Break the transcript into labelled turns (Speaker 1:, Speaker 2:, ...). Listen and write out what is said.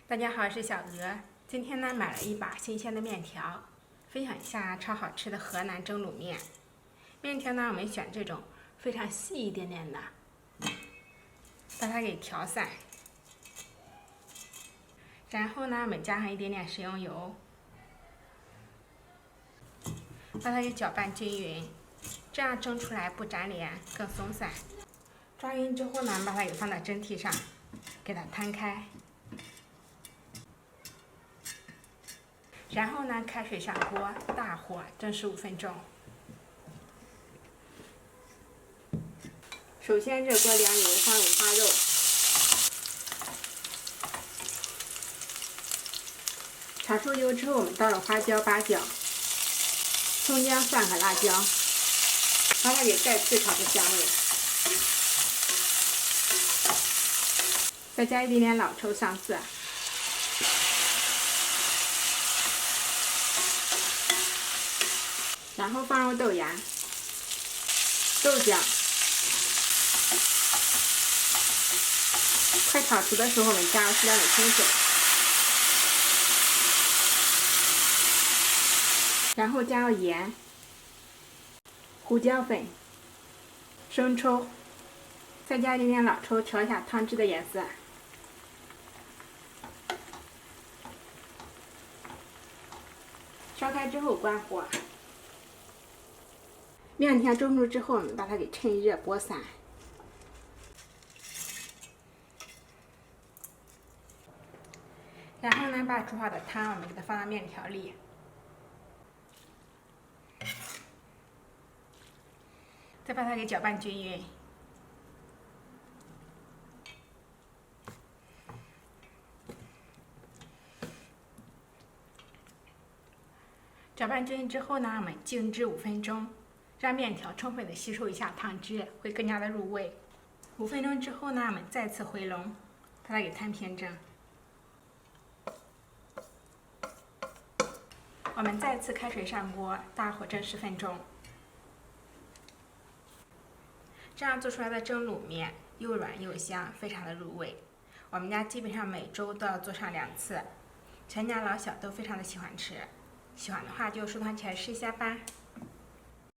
Speaker 1: 大家好，我是小鹅。今天呢，买了一把新鲜的面条，分享一下超好吃的河南蒸卤面。面条呢，我们选这种非常细一点点的，把它给调散。然后呢，我们加上一点点食用油，把它给搅拌均匀，这样蒸出来不粘连，更松散。抓匀之后呢，把它给放到蒸屉上，给它摊开。然后呢，开水上锅，大火蒸15分钟。首先热锅凉油，放五花肉，炒出油之后，我们倒入花椒、八角、葱姜、蒜和辣椒，把它给再次炒出香味。再加一点点老抽、上色。然后放入豆芽、豆角，快炒熟的时候，我们加入适量的清水，然后加入盐、胡椒粉、生抽，再加一点点老抽，调一下汤汁的颜色。烧开之后关火。面条蒸熟之后，我们把它给趁热拨散，然后呢，把煮好的汤我们给它放到面条里，再把它给搅拌均匀。搅拌均匀之后呢，我们静置5分钟。让面条充分的吸收一下汤汁，会更加的入味。5分钟之后呢，我们再次回笼，把它给摊平整。我们再次开水上锅，大火蒸10分钟。这样做出来的蒸卤面又软又香，非常的入味。我们家基本上每周都要做上2次，全家老小都非常的喜欢吃。喜欢的话就收藏起来试一下吧。